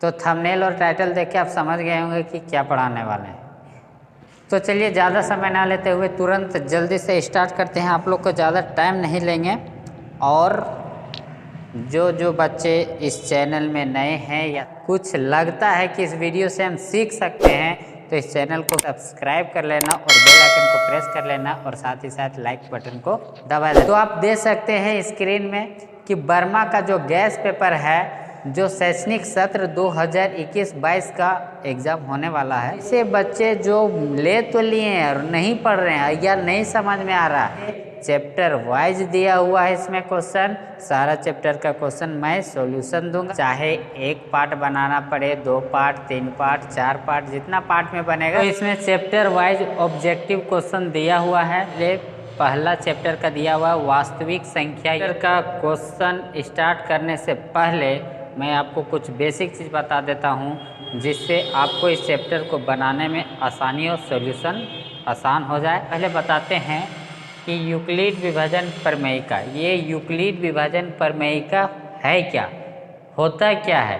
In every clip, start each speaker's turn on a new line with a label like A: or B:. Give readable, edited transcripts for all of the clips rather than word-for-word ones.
A: तो थंबनेल और टाइटल देख के आप समझ गए होंगे कि क्या पढ़ाने वाले हैं। तो चलिए ज़्यादा समय ना लेते हुए तुरंत जल्दी से स्टार्ट करते हैं। आप लोग को ज़्यादा टाइम नहीं लेंगे। और जो बच्चे इस चैनल में नए हैं या कुछ लगता है कि इस वीडियो से हम सीख सकते हैं, तो इस चैनल को सब्सक्राइब कर लेना और बेल आइकन को प्रेस कर लेना और साथ ही साथ लाइक बटन को दबा देना। तो आप देख सकते हैं स्क्रीन में कि वर्मा का जो गैस पेपर है, जो शैक्षणिक सत्र 2021-22 का एग्ज़ाम होने वाला है, इसे बच्चे जो ले तो लिए हैं और नहीं पढ़ रहे हैं या नहीं समझ में आ रहा है, चैप्टर वाइज दिया हुआ है इसमें क्वेश्चन। सारा चैप्टर का क्वेश्चन मैं सॉल्यूशन दूंगा, चाहे एक पार्ट बनाना पड़े, 2 पार्ट, 3 पार्ट, 4 पार्ट, जितना पार्ट में बनेगा। तो इसमें चैप्टर वाइज ऑब्जेक्टिव क्वेश्चन दिया हुआ है। पहला चैप्टर का दिया हुआ वास्तविक संख्या का क्वेश्चन स्टार्ट करने से पहले मैं आपको कुछ बेसिक चीज़ बता देता हूँ, जिससे आपको इस चैप्टर को बनाने में आसानी और सॉल्यूशन आसान हो जाए। पहले बताते हैं कि यूक्लिड विभाजन प्रमेयिका, ये यूक्लिड विभाजन प्रमेयिका है क्या, होता क्या है,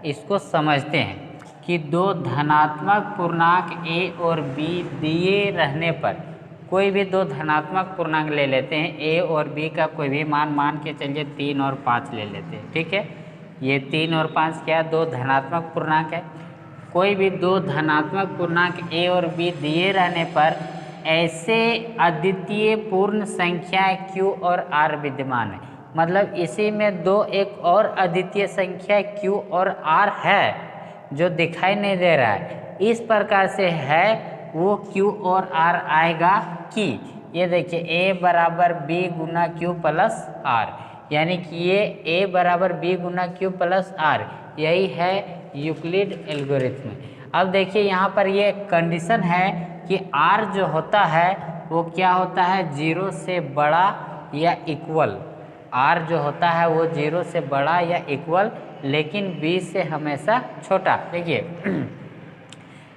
A: इसको समझते हैं। कि दो धनात्मक पूर्णांक ए और बी दिए रहने पर, कोई भी दो धनात्मक पूर्णांक ले लेते हैं, ए और बी का कोई भी मान के चलिए 3 और 5 ले लेते हैं, ठीक है। ये 3 और 5 क्या, दो धनात्मक पूर्णांक है। कोई भी दो धनात्मक पूर्णांक ए और बी दिए रहने पर ऐसे अद्वितीय पूर्ण संख्या Q और R विद्यमान है। मतलब इसी में दो एक और अद्वितीय संख्या Q और R है जो दिखाई नहीं दे रहा है। इस प्रकार से है वो Q और R आएगा कि ये देखिए A बराबर B गुना Q प्लस R, यानी कि ये A बराबर B गुना Q प्लस R, यही है यूक्लिड एल्गोरिथ्म। अब देखिए यहाँ पर ये कंडीशन है कि R जो होता है वो क्या होता है, 0 से बड़ा या इक्वल। R जो होता है वो 0 से बड़ा या इक्वल, लेकिन B से हमेशा छोटा। देखिए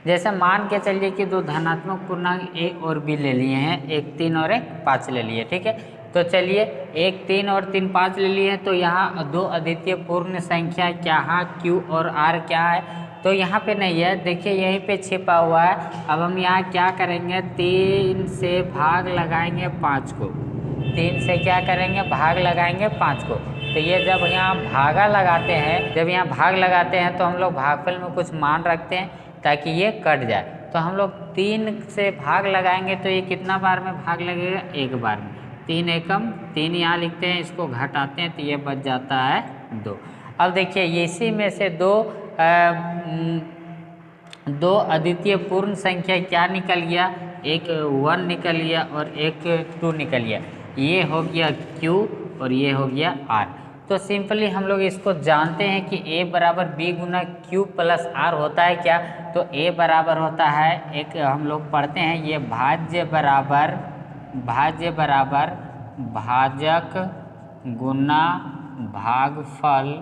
A: जैसे मान के चलिए कि दो धनात्मक पूर्णांक A और B ले लिए हैं, एक 3 और एक 5 ले लिए, ठीक है। तो चलिए एक 3 और 3 5 ले लिए हैं, तो यहाँ दो अद्वितीय पूर्ण संख्या क्या है, Q और R क्या है, तो यहाँ पे नहीं है, देखिए यहीं पे छिपा हुआ है। अब हम यहाँ क्या करेंगे, 3 से भाग लगाएंगे 5 को, 3 से क्या करेंगे, भाग लगाएंगे 5 को। तो ये जब यहाँ भागा लगाते हैं, जब यहाँ भाग लगाते हैं तो हम लोग भागफल में कुछ मान रखते हैं ताकि ये कट जाए। तो हम लोग 3 से भाग लगाएंगे तो ये कितना बार में भाग लगेगा, एक बार में। 3 एकम 3 यहाँ लिखते हैं, इसको घटाते हैं तो ये बच जाता है 2। अब देखिए इसी में से दो अद्वितीय पूर्ण संख्या क्या निकल गया, एक 1 निकल गया और एक 2 निकल गया। ये हो गया Q और ये हो गया R। तो सिंपली हम लोग इसको जानते हैं कि A बराबर B गुना Q प्लस R होता है क्या, तो A बराबर होता है, एक हम लोग पढ़ते हैं, ये भाज्य बराबर भाजक गुना भागफल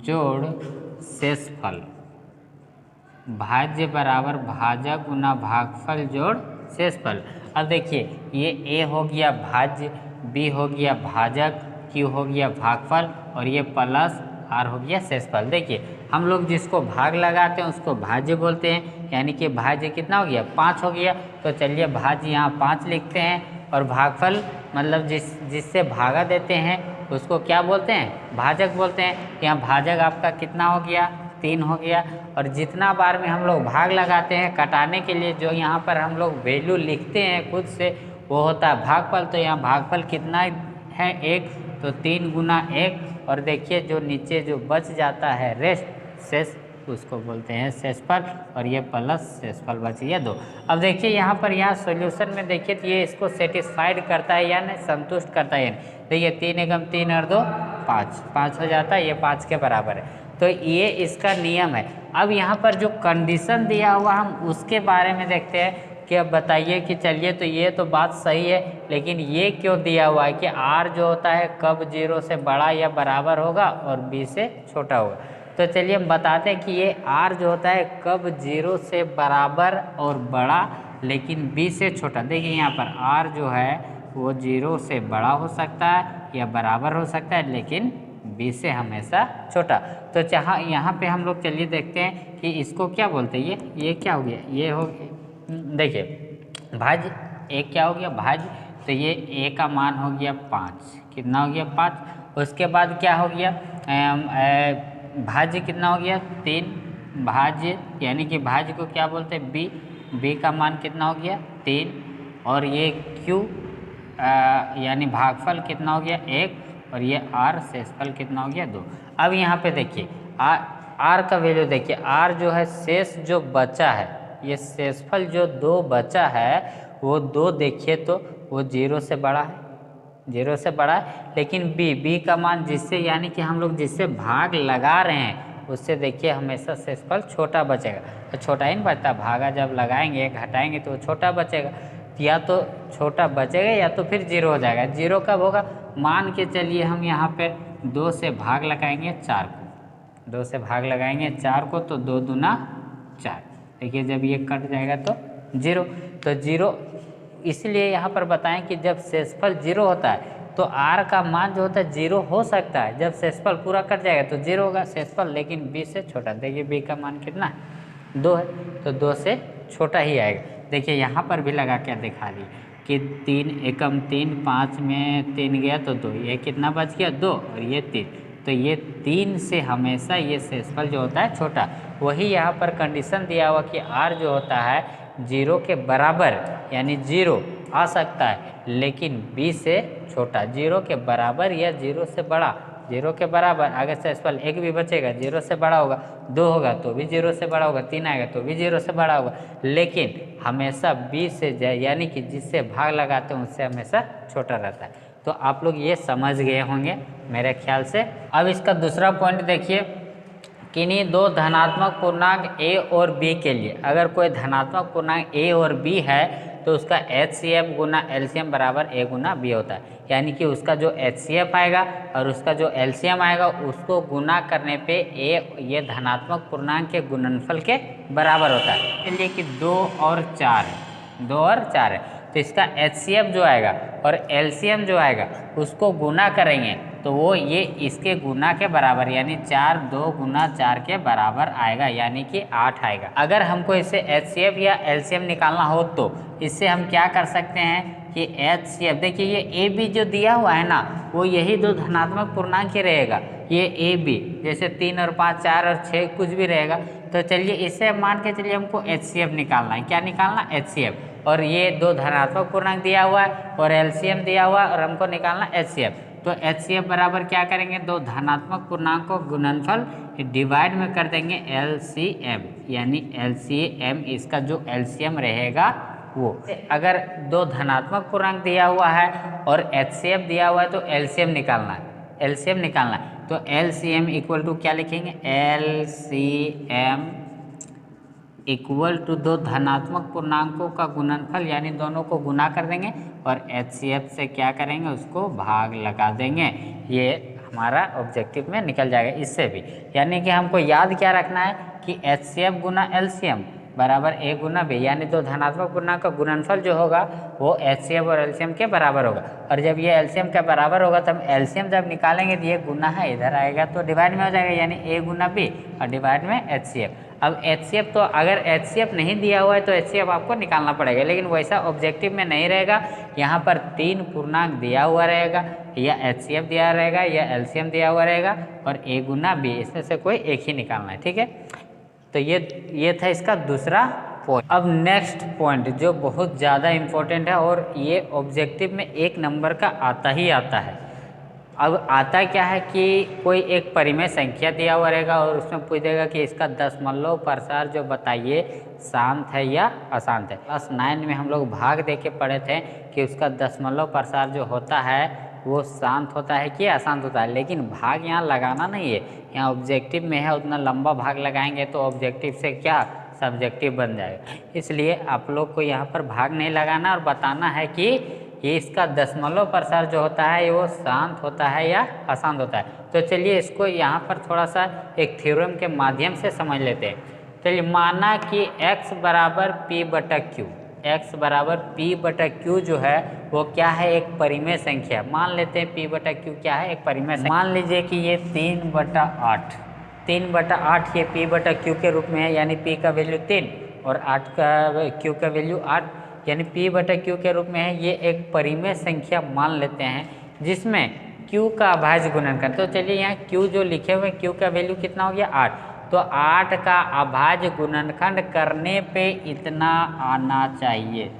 A: जोड़ शेषफल। भाज्य बराबर भाजक गुना भागफल जोड़ शेषफल। अब देखिए ये A हो गया भाज्य, B हो गया भाजक, Q हो गया भागफल और ये प्लस R हो गया शेषफल। देखिए हम लोग जिसको भाग लगाते हैं उसको भाज्य बोलते हैं, यानी कि भाज्य कितना हो गया, 5 हो गया। तो चलिए भाज्य यहाँ 5 लिखते हैं, और भागफल मतलब जिससे भागा देते हैं उसको क्या बोलते हैं, भाजक बोलते हैं। यहाँ भाजक आपका कितना हो गया, 3 हो गया। और जितना बार में हम लोग भाग लगाते हैं कटाने के लिए, जो यहाँ पर हम लोग वैल्यू लिखते हैं खुद से, वो होता है भागफल। तो यहाँ भागफल कितना है, 1, तो 3 गुना 1, और देखिए जो नीचे जो बच जाता है रेस्ट शेष, उसको बोलते हैं शेषफल, और ये प्लस शेषफल बच गया 2। अब देखिए यहाँ पर यहाँ सॉल्यूशन में देखिए तो ये इसको सेटिस्फाइड करता है या नहीं, संतुष्ट करता है। देखिए 3 एकम 3 और 2 5 हो जाता है, ये 5 के बराबर है। तो ये इसका नियम है। अब यहाँ पर जो कंडीशन दिया हुआ हम उसके बारे में देखते हैं कि अब बताइए कि चलिए, तो ये तो बात सही है, लेकिन ये क्यों दिया हुआ है कि R जो होता है कब 0 से बड़ा या बराबर होगा और B से छोटा होगा। तो चलिए हम बताते हैं कि ये R जो होता है कब 0 से बराबर और बड़ा लेकिन B से छोटा। देखिए यहाँ पर R जो है वो 0 से बड़ा हो सकता है या बराबर हो सकता है, लेकिन बी से हमेशा छोटा। तो चाहे यहाँ पे हम लोग चलिए देखते हैं कि इसको क्या बोलते हैं, ये क्या हो गया, ये हो गया, देखिए भाज्य ए क्या हो गया भाज्य, तो ये ए का मान हो गया 5, कितना हो गया 5। उसके बाद क्या हो गया भाज्य कितना हो गया 3, भाज्य यानी कि भाज्य को क्या बोलते हैं बी, बी का मान कितना हो गया 3, और ये क्यू यानी भागफल कितना हो गया 1, और ये आर शेषफल कितना हो गया 2। अब यहाँ पे देखिए आर का वैल्यू देखिए, आर जो है शेष जो बचा है, ये शेषफल जो 2 बचा है वो 2 देखिए तो वो 0 से बड़ा है, 0 से बड़ा है। लेकिन बी का मान जिससे यानी कि हम लोग जिससे भाग लगा रहे हैं उससे देखिए हमेशा शेषफल छोटा बचेगा, तो छोटा ही नहीं बचता, भागा जब लगाएंगे घटाएंगे तो छोटा बचेगा, या तो छोटा बचेगा या तो फिर 0 हो जाएगा। 0 कब होगा, मान के चलिए हम यहाँ पे 2 से भाग लगाएंगे 4 को, 2 से भाग लगाएंगे 4 को तो 2 दूना 4, देखिए जब ये कट जाएगा तो 0, तो 0 इसलिए यहाँ पर बताएं कि जब शेषफल 0 होता है तो r का मान जो होता है 0 हो सकता है, जब शेषफल पूरा कट जाएगा तो 0 होगा शेषफल, लेकिन b से छोटा। देखिए b का मान कितना है 2 है, तो 2 से छोटा ही आएगा। देखिए यहाँ पर भी लगा क्या दिखा दी कि 3 एकम 3, 5 में 3 गया तो 2, ये कितना बच गया 2, और ये 3, तो ये 3 से हमेशा ये शेषफल जो होता है छोटा। वही यहाँ पर कंडीशन दिया हुआ कि r जो होता है 0 के बराबर यानी 0 आ सकता है, लेकिन b से छोटा, 0 के बराबर या 0 से बड़ा, 0 के बराबर अगर शेषफल 1 भी बचेगा 0 से बड़ा होगा, 2 होगा तो भी 0 से बड़ा होगा, 3 आएगा तो भी 0 से बड़ा होगा, लेकिन हमेशा b से यानी कि जिससे भाग लगाते हैं उससे हमेशा छोटा रहता है। तो आप लोग ये समझ गए होंगे मेरे ख्याल से। अब इसका दूसरा पॉइंट देखिए, किन्हीं 2 धनात्मक पूर्णांक a और b के लिए अगर कोई धनात्मक पूर्णांक a और b है तो उसका HCF गुना LCM बराबर a गुना b होता है, यानी कि उसका जो HCF आएगा और उसका जो LCM आएगा उसको गुना करने पे a ये धनात्मक पूर्णांक के गुणनफल के बराबर होता है। इसलिए कि 2 और 4 है, 2 और 4 है, तो इसका HCF जो आएगा और LCM जो आएगा उसको गुना करेंगे तो वो ये इसके गुना के बराबर यानी 4 2 गुना 4 के बराबर आएगा, यानी कि 8 आएगा। अगर हमको इसे HCF या LCM निकालना हो तो इससे हम क्या कर सकते हैं कि HCF देखिए ये AB जो दिया हुआ है ना वो यही 2 धनात्मक पूर्णांक ही रहेगा, ये AB जैसे 3 और 5 4 और 6 कुछ भी रहेगा। तो चलिए इसे मान के चलिए हमको HCF निकालना है, क्या निकालना HCF, और ये 2 धनात्मक पूर्णांक दिया हुआ है और LCM दिया हुआ है और हमको निकालना HCF। तो HCF बराबर क्या करेंगे 2 धनात्मक पूर्णांक को गुणनफल डिवाइड में कर देंगे LCM, यानी LCM इसका जो LCM रहेगा वो। अगर 2 धनात्मक पूर्णांक दिया हुआ है और HCF दिया हुआ है तो LCM निकालना है, LCM निकालना है। तो LCM इक्वल टू क्या लिखेंगे, LCM इक्वल टू 2 धनात्मक पूर्णांकों का गुणनफल यानी दोनों को गुना कर देंगे और HCF से क्या करेंगे उसको भाग लगा देंगे, ये हमारा ऑब्जेक्टिव में निकल जाएगा। इससे भी यानी कि हमको याद क्या रखना है कि HCF गुना LCM बराबर a गुना b, यानी 2 धनात्मक पूर्णांक का गुणनफल जो होगा वो HCF और LCM के बराबर होगा, और जब ये LCM के बराबर होगा तब LCM जब निकालेंगे तो ये गुना है इधर आएगा तो डिवाइड में हो जाएगा, यानी a गुना b और डिवाइड में HCF। अब HCF तो अगर HCF नहीं दिया हुआ है तो HCF आपको निकालना पड़ेगा, लेकिन वैसा ऑब्जेक्टिव में नहीं रहेगा, यहाँ पर 3 पूर्णांक दिया हुआ रहेगा, या HCF दिया रहेगा या LCM दिया हुआ रहेगा और a गुना b, इसमें से कोई एक ही निकालना है, ठीक है। तो ये था इसका दूसरा पॉइंट। अब नेक्स्ट पॉइंट जो बहुत ज़्यादा इम्पोर्टेंट है और ये ऑब्जेक्टिव में 1 नंबर का आता ही आता है। अब आता क्या है कि कोई एक परिमेय संख्या दिया हुआ रहेगा और उसमें पूछ देगा कि इसका दशमलव प्रसार जो बताइए शांत है या अशांत है। क्लास 9 में हम लोग भाग दे के पढ़े थे कि उसका दशमलव प्रसार जो होता है वो शांत होता है कि अशांत होता है, लेकिन भाग यहाँ लगाना नहीं है, यहाँ ऑब्जेक्टिव में है, उतना लंबा भाग लगाएंगे तो ऑब्जेक्टिव से क्या सब्जेक्टिव बन जाएगा। इसलिए आप लोग को यहाँ पर भाग नहीं लगाना और बताना है कि ये इसका दशमलव प्रसार जो होता है वो शांत होता है या अशांत होता है। तो चलिए इसको यहाँ पर थोड़ा सा एक थ्योरम के माध्यम से समझ लेते हैं। चलिए माना कि x बराबर p/q, x बराबर p बटा q जो है वो क्या है, एक परिमेय संख्या। मान लेते हैं p बटा q क्या है, एक परिमेय संख्या। मान लीजिए कि ये 3/8 3/8 ये p बटा q के रूप में है, यानी p का वैल्यू 3 और 8 का q का वैल्यू 8, यानी p बटा q के रूप में है। ये एक परिमेय संख्या मान लेते हैं जिसमें q का अभाज्य गुणनखंड, तो चलिए यहाँ q जो लिखे हुए q का वैल्यू कितना हो गया 8, तो 8 का अभाज्य गुणनखंड करने पे इतना आना चाहिए।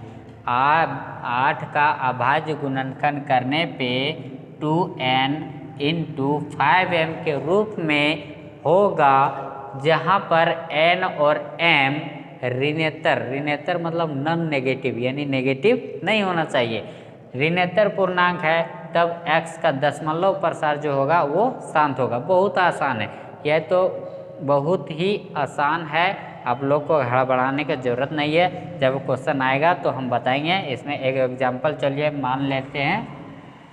A: 8 का अभाज्य गुणनखंड करने पे 2n × 5m के रूप में होगा, जहाँ पर n और m ऋणेतर मतलब नॉन नेगेटिव, यानी नेगेटिव नहीं होना चाहिए। ऋणेतर पूर्णांक है तब x का दशमलव प्रसार जो होगा वो शांत होगा। बहुत आसान है, यह तो बहुत ही आसान है, आप लोग को हड़बड़ाने की ज़रूरत नहीं है। जब क्वेश्चन आएगा तो हम बताएंगे। इसमें एक एग्जांपल चलिए मान लेते हैं,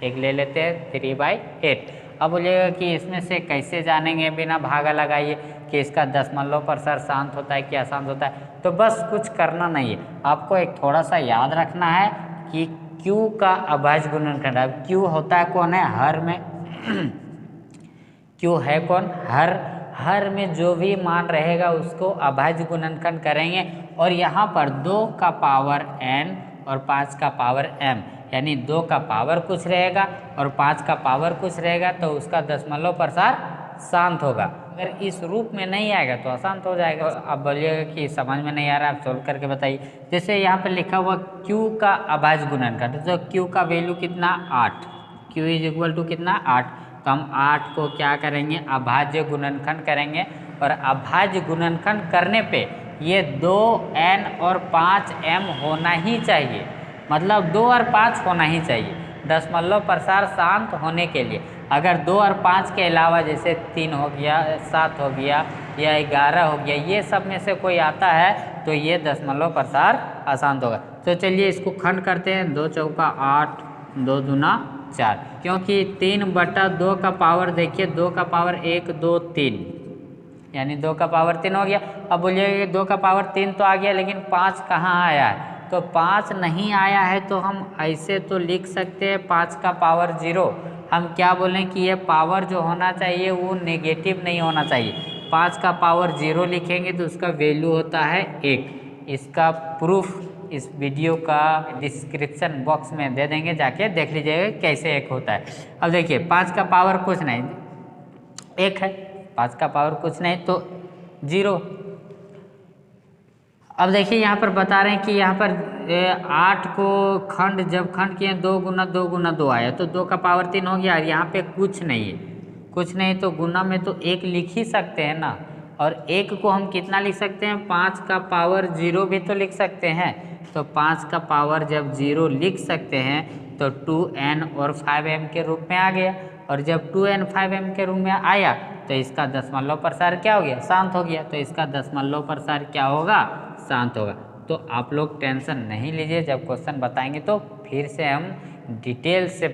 A: एक ले लेते हैं 3/8। अब बोलिएगा कि इसमें से कैसे जानेंगे बिना भागा लगाइए कि इसका दशमलव प्रसार शांत होता है कि अशांत होता है। तो बस कुछ करना नहीं है, आपको एक थोड़ा सा याद रखना है कि q का अभाज्य गुणनखंड, अब q होता है कौन है, हर में q है कौन, हर में जो भी मान रहेगा उसको अभाज्य गुणनखंड करेंगे। और यहाँ पर 2 का पावर n और 5 का पावर m, यानी 2 का पावर कुछ रहेगा और 5 का पावर कुछ रहेगा, तो उसका दशमलव प्रसार शांत होगा। अगर इस रूप में नहीं आएगा तो अशांत हो जाएगा। अब बोलिएगा कि समझ में नहीं आ रहा, आप सोल्व करके बताइए। जैसे यहाँ पर लिखा हुआ q का अभाज्य गुणनखंड, तो q का वैल्यू कितना 8, q = कितना 8, तो हम 8 को क्या करेंगे, अभाज्य गुणनखंड करेंगे। और अभाज्य गुणनखंड करने पे ये 2n और 5m होना ही चाहिए, मतलब 2 और 5 होना ही चाहिए दशमलव प्रसार शांत होने के लिए। अगर 2 और 5 के अलावा जैसे 3 हो गया, 7 हो गया या 11 हो गया, ये सब में से कोई आता है तो ये दशमलव प्रसार अशांत होगा। तो चलिए इसको खंड करते हैं, 2 चौका 8, 2 दूना 4, क्योंकि 3/2 का पावर देखिए, 2 का पावर 1 2 3, यानी 2 का पावर 3 हो गया। अब बोलिए 2 का पावर 3 तो आ गया, लेकिन 5 कहाँ आया है, तो 5 नहीं आया है, तो हम ऐसे तो लिख सकते हैं 5 का पावर 0। हम क्या बोलें कि ये पावर जो होना चाहिए वो नेगेटिव नहीं होना चाहिए। 5 का पावर 0 लिखेंगे तो उसका वैल्यू होता है 1। इसका प्रूफ इस वीडियो का डिस्क्रिप्शन बॉक्स में दे देंगे, जाके देख लीजिएगा कैसे 1 होता है। अब देखिए 5 का पावर कुछ नहीं, 1 है, 5 का पावर कुछ नहीं तो 0। अब देखिए यहाँ पर बता रहे हैं कि यहाँ पर 8 को जब खंड किए 2 गुना 2 गुना 2 आया, तो 2 का पावर 3 हो गया। यहाँ पे कुछ नहीं है, कुछ नहीं तो गुना में तो 1 लिख ही सकते हैं ना। और 1 को हम कितना लिख सकते हैं, 5 का पावर 0 भी तो लिख सकते हैं। तो 5 का पावर जब 0 लिख सकते हैं तो 2n और 5m के रूप में आ गया। और जब 2n 5m के रूप में आया तो इसका दशमलव प्रसार क्या हो गया, शांत हो गया। तो इसका दशमलव प्रसार क्या होगा, शांत होगा। तो आप लोग टेंशन नहीं लीजिए, जब क्वेश्चन बताएंगे तो फिर से हम डिटेल से